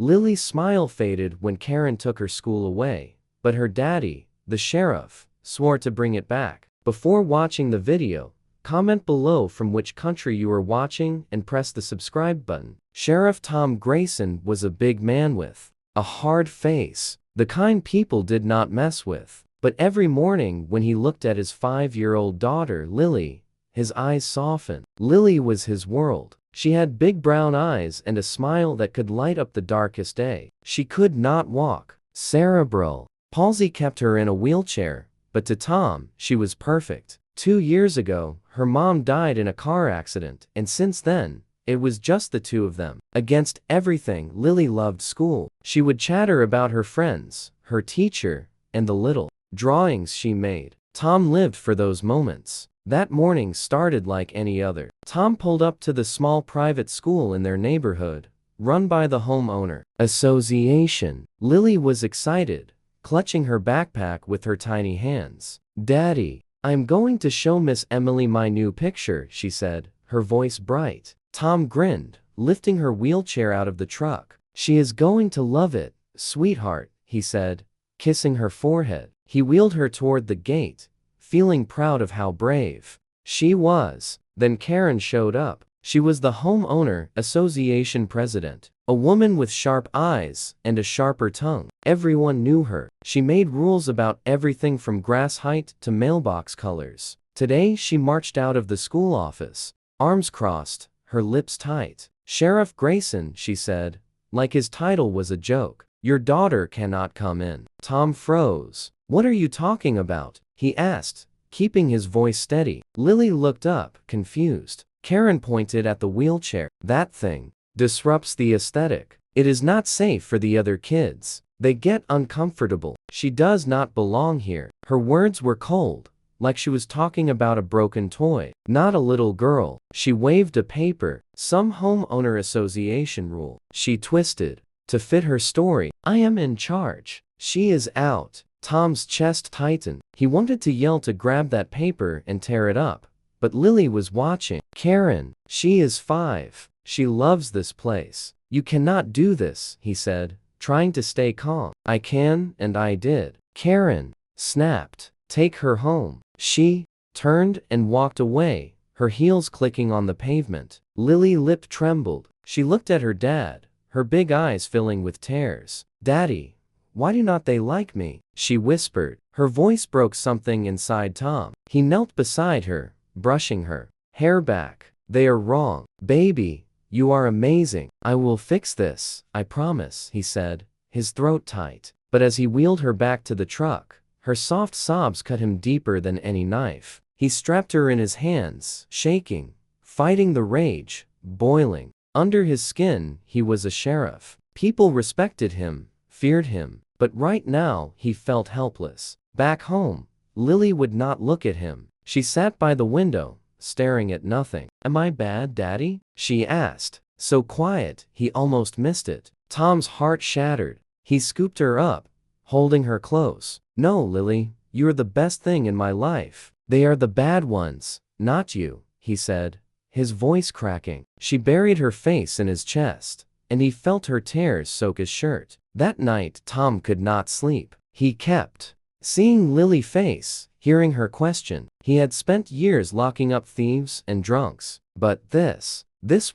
Lily's smile faded when Karen took her school away, but her daddy, the sheriff, swore to bring it back. Before watching the video, comment below from which country you are watching and press the subscribe button. Sheriff Tom Grayson was a big man with a hard face, the kind people did not mess with. But every morning when he looked at his 5-year-old daughter Lily, his eyes softened. Lily was his world. She had big brown eyes and a smile that could light up the darkest day. She could not walk. Cerebral palsy kept her in a wheelchair, but to Tom, she was perfect. 2 years ago, her mom died in a car accident, and since then, it was just the two of them. Against everything, Lily loved school. She would chatter about her friends, her teacher, and the little drawings she made. Tom lived for those moments. That morning started like any other. Tom pulled up to the small private school in their neighborhood, run by the homeowner association. Lily was excited, clutching her backpack with her tiny hands. "Daddy, I'm going to show Miss Emily my new picture," she said, her voice bright. Tom grinned, lifting her wheelchair out of the truck. "She is going to love it, sweetheart," he said, kissing her forehead. He wheeled her toward the gate, feeling proud of how brave she was. Then Karen showed up. She was the homeowner association president, a woman with sharp eyes and a sharper tongue. Everyone knew her. She made rules about everything from grass height to mailbox colors. Today she marched out of the school office, arms crossed, her lips tight. "Sheriff Grayson," she said, like his title was a joke. "Your daughter cannot come in." Tom froze. "What are you talking about?" he asked, keeping his voice steady. Lily looked up, confused. Karen pointed at the wheelchair. "That thing disrupts the aesthetic. It is not safe for the other kids. They get uncomfortable. She does not belong here." Her words were cold, like she was talking about a broken toy, not a little girl. She waved a paper, some homeowner association rule. She twisted to fit her story. "I am in charge. She is out." Tom's chest tightened. He wanted to yell to grab that paper and tear it up, but Lily was watching. "Karen, she is 5. She loves this place. You cannot do this," he said, trying to stay calm. "I can, and I did." Karen snapped. "Take her home." She turned and walked away, her heels clicking on the pavement. Lily's lip trembled. She looked at her dad, her big eyes filling with tears. "Daddy, why do not they like me?" she whispered. Her voice broke something inside Tom. He knelt beside her, brushing her hair back. "They are wrong. Baby, you are amazing. I will fix this, I promise," he said, his throat tight. But as he wheeled her back to the truck, her soft sobs cut him deeper than any knife. He strapped her in his hands, shaking, fighting the rage, boiling. Under his skin, he was a sheriff. People respected him, feared him, but right now he felt helpless. Back home, Lily would not look at him. She sat by the window, staring at nothing. "Am I bad, Daddy?" she asked, so quiet he almost missed it. Tom's heart shattered. He scooped her up, holding her close. "No, Lily, you're the best thing in my life. They are the bad ones, not you," he said, his voice cracking. She buried her face in his chest, and he felt her tears soak his shirt. That night Tom could not sleep. He kept seeing Lily's face, hearing her question. He had spent years locking up thieves and drunks. But this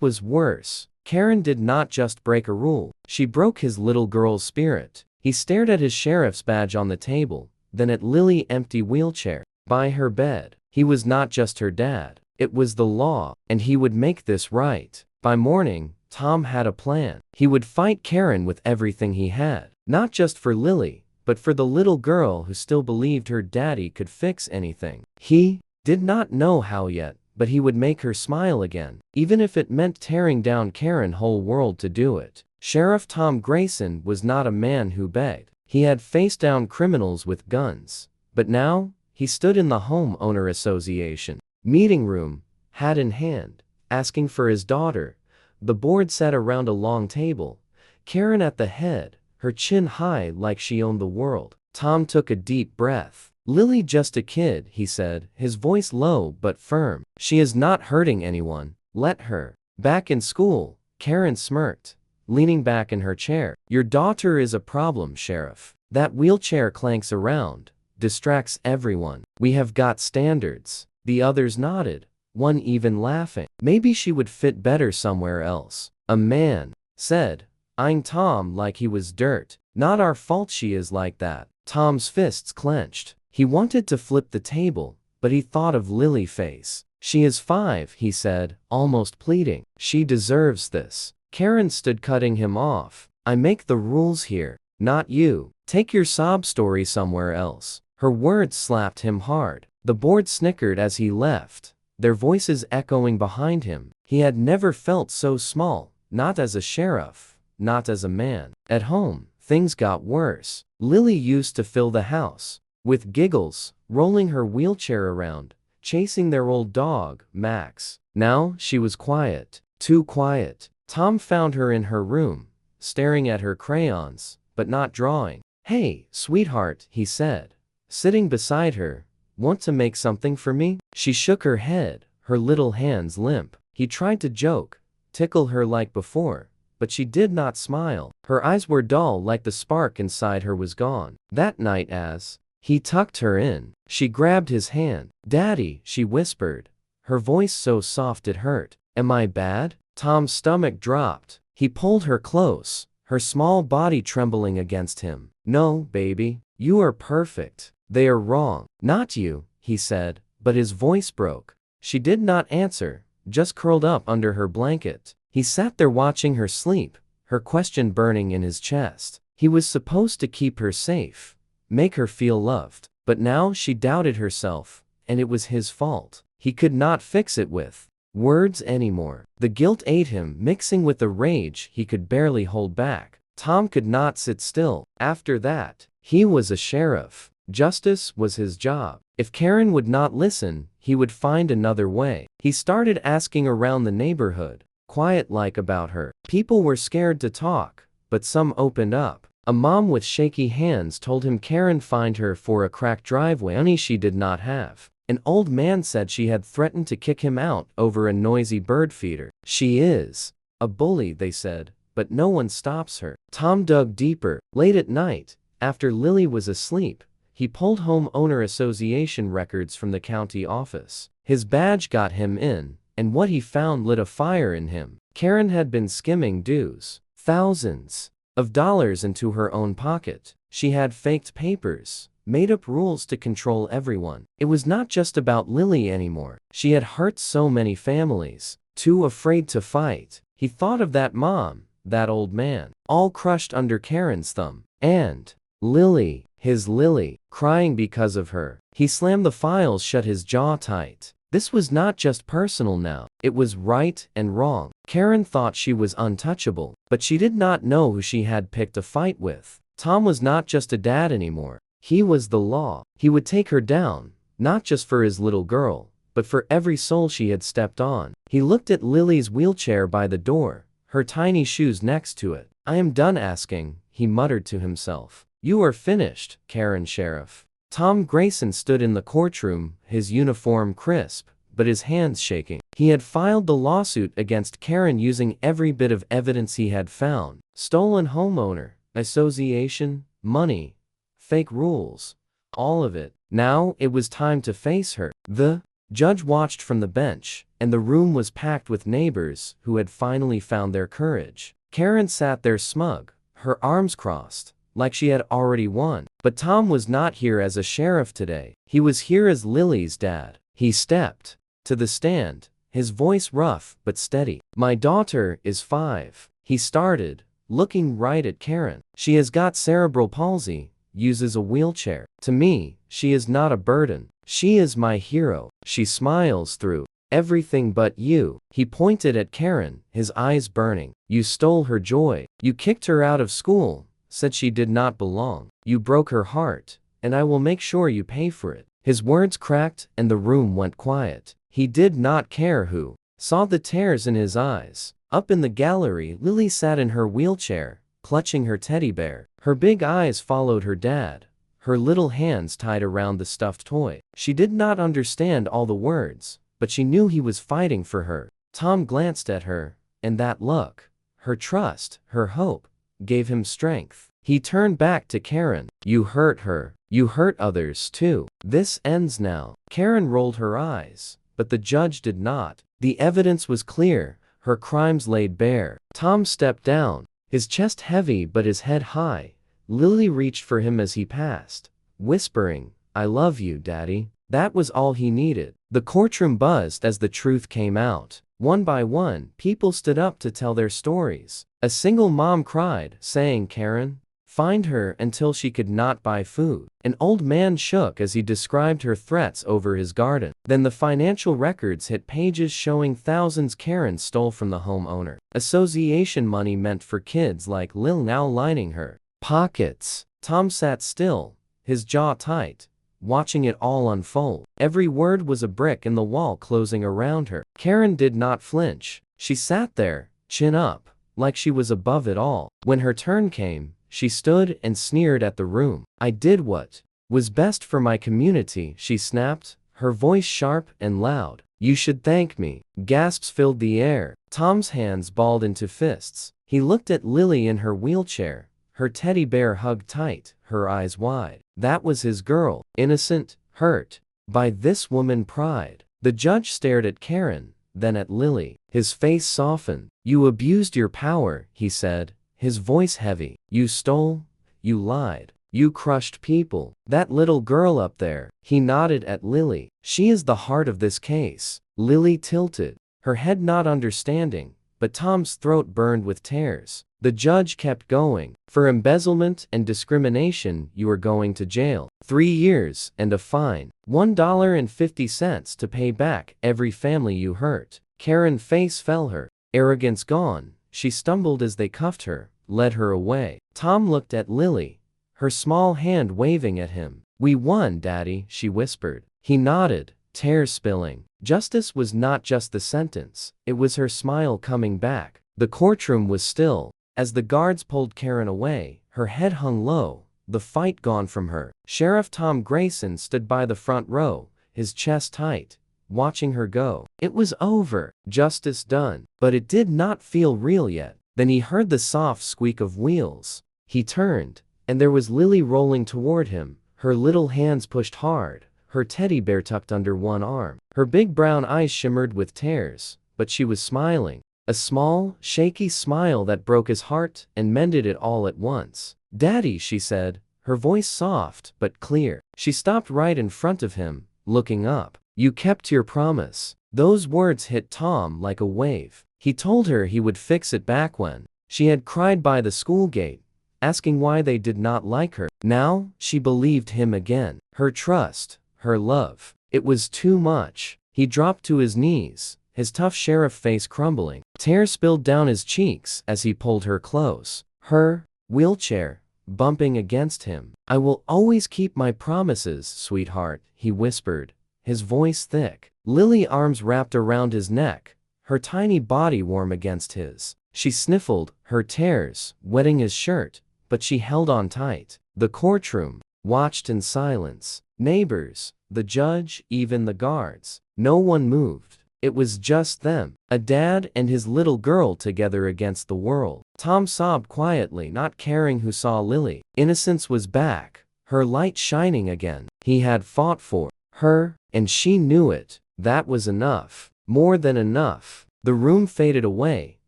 was worse. Karen did not just break a rule. She broke his little girl's spirit. He stared at his sheriff's badge on the table, then at Lily's empty wheelchair by her bed. He was not just her dad. It was the law, and he would make this right. By morning, Tom had a plan. He would fight Karen with everything he had. Not just for Lily, but for the little girl who still believed her daddy could fix anything. He did not know how yet, but he would make her smile again, even if it meant tearing down Karen's whole world to do it. Sheriff Tom Grayson was not a man who begged. He had faced down criminals with guns. But now, he stood in the homeowner association meeting room, hat in hand, asking for his daughter. The board sat around a long table, Karen at the head, her chin high like she owned the world. Tom took a deep breath. "Lily just a kid," he said, his voice low but firm. "She is not hurting anyone. Let her." Back in school, Karen smirked, leaning back in her chair. Your daughter is a problem, Sheriff. That wheelchair clanks around, distracts everyone. We have got standards. The others nodded, one even laughing. Maybe she would fit better somewhere else. A man said, eyeing Tom like he was dirt. Not our fault she is like that. Tom's fists clenched. He wanted to flip the table, but he thought of Lily's face. She is 5, he said, almost pleading. She deserves this. Karen stood cutting him off. I make the rules here, not you. Take your sob story somewhere else. Her words slapped him hard. The board snickered as he left, their voices echoing behind him. He had never felt so small, not as a sheriff, not as a man. At home, things got worse. Lily used to fill the house with giggles, rolling her wheelchair around, chasing their old dog, Max. Now she was quiet, too quiet. Tom found her in her room, staring at her crayons, but not drawing. Hey, sweetheart, he said, sitting beside her. Want to make something for me? She shook her head, her little hands limp. He tried to joke, tickle her like before, but she did not smile. Her eyes were dull like the spark inside her was gone. That night as he tucked her in, she grabbed his hand. Daddy, she whispered, her voice so soft it hurt. Am I bad? Tom's stomach dropped. He pulled her close, her small body trembling against him. No, baby, you are perfect. They are wrong. Not you, he said, but his voice broke. She did not answer, just curled up under her blanket. He sat there watching her sleep, her question burning in his chest. He was supposed to keep her safe, make her feel loved, but now she doubted herself, and it was his fault. He could not fix it with words anymore. The guilt ate him, mixing with the rage he could barely hold back. Tom could not sit still. After that, he was a sheriff. Justice was his job. If Karen would not listen, he would find another way. He started asking around the neighborhood, quiet-like about her. People were scared to talk, but some opened up. A mom with shaky hands told him Karen fined her for a cracked driveway money she did not have. An old man said she had threatened to kick him out over a noisy bird feeder. She is a bully, they said, but no one stops her. Tom dug deeper. Late at night, after Lily was asleep, he pulled homeowner association records from the county office. His badge got him in, and what he found lit a fire in him. Karen had been skimming dues, thousands of dollars into her own pocket. She had faked papers, made up rules to control everyone. It was not just about Lily anymore. She had hurt so many families, too afraid to fight. He thought of that mom, that old man, all crushed under Karen's thumb. And Lily, his Lily, crying because of her. He slammed the files shut, his jaw tight. This was not just personal now. It was right and wrong. Karen thought she was untouchable, but she did not know who she had picked a fight with. Tom was not just a dad anymore. He was the law. He would take her down, not just for his little girl, but for every soul she had stepped on. He looked at Lily's wheelchair by the door, her tiny shoes next to it. I am done asking, he muttered to himself. You are finished, Karen Sheriff. Tom Grayson stood in the courtroom, his uniform crisp, but his hands shaking. He had filed the lawsuit against Karen using every bit of evidence he had found. Stolen homeowner association, money, fake rules, all of it. Now it was time to face her. The judge watched from the bench, and the room was packed with neighbors who had finally found their courage. Karen sat there smug, her arms crossed, like she had already won. But Tom was not here as a sheriff today. He was here as Lily's dad. He stepped to the stand, his voice rough but steady. My daughter is 5, he started, looking right at Karen. She has got cerebral palsy, uses a wheelchair. To me, she is not a burden. She is my hero. She smiles through everything but you. He pointed at Karen, his eyes burning. You stole her joy. You kicked her out of school, said she did not belong. You broke her heart, and I will make sure you pay for it. His words cracked and the room went quiet. He did not care who saw the tears in his eyes. Up in the gallery, Lily sat in her wheelchair, clutching her teddy bear. Her big eyes followed her dad, her little hands tied around the stuffed toy. She did not understand all the words, but she knew he was fighting for her. Tom glanced at her, and that look, her trust, her hope, gave him strength. He turned back to Karen. You hurt her. You hurt others too. This ends now. Karen rolled her eyes, but the judge did not. The evidence was clear, her crimes laid bare. Tom stepped down, his chest heavy but his head high. Lily reached for him as he passed, whispering, "I love you, Daddy." That was all he needed. The courtroom buzzed as the truth came out. One by one, people stood up to tell their stories. A single mom cried, saying, "Karen, find her until she could not buy food." An old man shook as he described her threats over his garden. Then the financial records hit pages showing thousands Karen stole from the homeowner. Association money meant for kids like Lil now lining her pockets. Tom sat still, his jaw tight, watching it all unfold. Every word was a brick in the wall closing around her. Karen did not flinch. She sat there, chin up, like she was above it all. When her turn came, she stood and sneered at the room. "I did what was best for my community," she snapped, her voice sharp and loud. "You should thank me." Gasps filled the air. Tom's hands balled into fists. He looked at Lily in her wheelchair, her teddy bear hugged tight, her eyes wide. That was his girl, innocent, hurt by this woman pride. The judge stared at Karen, then at Lily. His face softened. "You abused your power," he said, his voice heavy. "You stole, you lied, you crushed people. That little girl up there," he nodded at Lily, "she is the heart of this case." Lily tilted, her head not understanding, but Tom's throat burned with tears. The judge kept going. "For embezzlement and discrimination, you are going to jail. 3 years and a fine. $1.50 to pay back every family you hurt." Karen's face fell, her arrogance gone. She stumbled as they cuffed her, led her away. Tom looked at Lily, her small hand waving at him. "We won, Daddy," she whispered. He nodded, tears spilling. Justice was not just the sentence, it was her smile coming back. The courtroom was still. As the guards pulled Karen away, her head hung low, the fight gone from her. Sheriff Tom Grayson stood by the front row, his chest tight, watching her go. It was over, justice done. But it did not feel real yet. Then he heard the soft squeak of wheels. He turned, and there was Lily rolling toward him, her little hands pushed hard, her teddy bear tucked under one arm. Her big brown eyes shimmered with tears, but she was smiling. A small, shaky smile that broke his heart and mended it all at once. "Daddy," she said, her voice soft but clear. She stopped right in front of him, looking up. "You kept your promise." Those words hit Tom like a wave. He told her he would fix it back when she had cried by the school gate, asking why they did not like her. Now, she believed him again. Her trust, her love. It was too much. He dropped to his knees, his tough sheriff face crumbling. Tears spilled down his cheeks as he pulled her close. Her wheelchair bumping against him. "I will always keep my promises, sweetheart," he whispered, his voice thick. Lily's arms wrapped around his neck, her tiny body warm against his. She sniffled, her tears wetting his shirt, but she held on tight. The courtroom watched in silence. Neighbors, the judge, even the guards. No one moved. It was just them, a dad and his little girl together against the world. Tom sobbed quietly, not caring who saw Lily. Innocence was back, her light shining again. He had fought for her, and she knew it. That was enough. More than enough. The room faded away,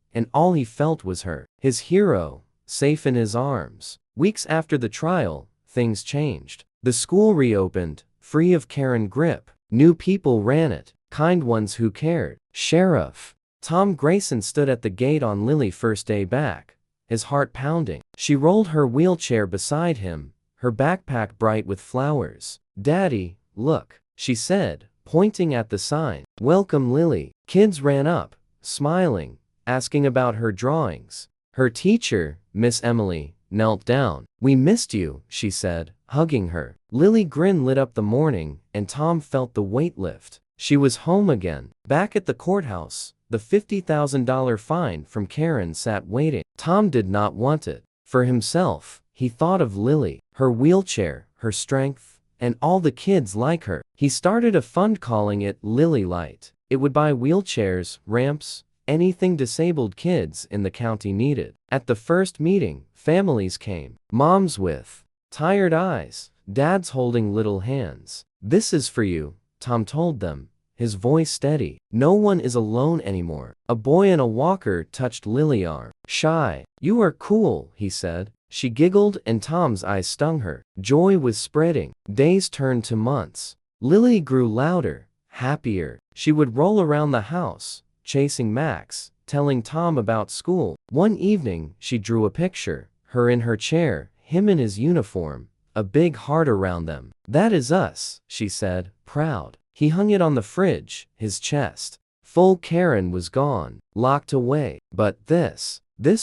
and all he felt was her. His hero, safe in his arms. Weeks after the trial, things changed. The school reopened, free of Karen grip. New people ran it. Kind ones who cared. Sheriff Tom Grayson stood at the gate on Lily's first day back, his heart pounding. She rolled her wheelchair beside him, her backpack bright with flowers. "Daddy, look," she said, pointing at the sign. "Welcome, Lily." Kids ran up, smiling, asking about her drawings. Her teacher, Miss Emily, knelt down. "We missed you," she said, hugging her. Lily's grin lit up the morning, and Tom felt the weight lift. She was home again. Back at the courthouse, the $50,000 fine from Karen sat waiting. Tom did not want it. For himself, he thought of Lily, her wheelchair, her strength, and all the kids like her. He started a fund calling it Lily Light. It would buy wheelchairs, ramps, anything disabled kids in the county needed. At the first meeting, families came. Moms with tired eyes, dads holding little hands. "This is for you," Tom told them, his voice steady. "No one is alone anymore." A boy in a walker touched Lily's arm. "Shy. You are cool," he said. She giggled and Tom's eyes stung her. Joy was spreading. Days turned to months. Lily grew louder, happier. She would roll around the house, chasing Max, telling Tom about school. One evening, she drew a picture, her in her chair, him in his uniform, a big heart around them. "That is us," she said, proud. He hung it on the fridge, his chest full. Karen was gone, locked away. But this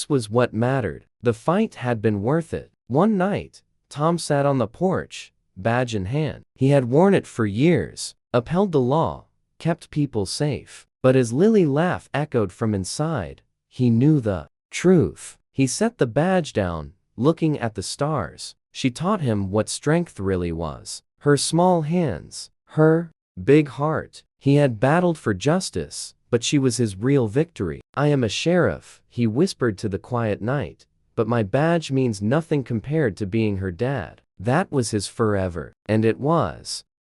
was what mattered. The fight had been worth it. One night, Tom sat on the porch, badge in hand. He had worn it for years, upheld the law, kept people safe. But as Lily's laugh echoed from inside, he knew the truth. He set the badge down, looking at the stars. She taught him what strength really was. Her small hands, her big heart. He had battled for justice, but she was his real victory. "I am a sheriff," he whispered to the quiet night, "but my badge means nothing compared to being her dad." That was his forever. And it was.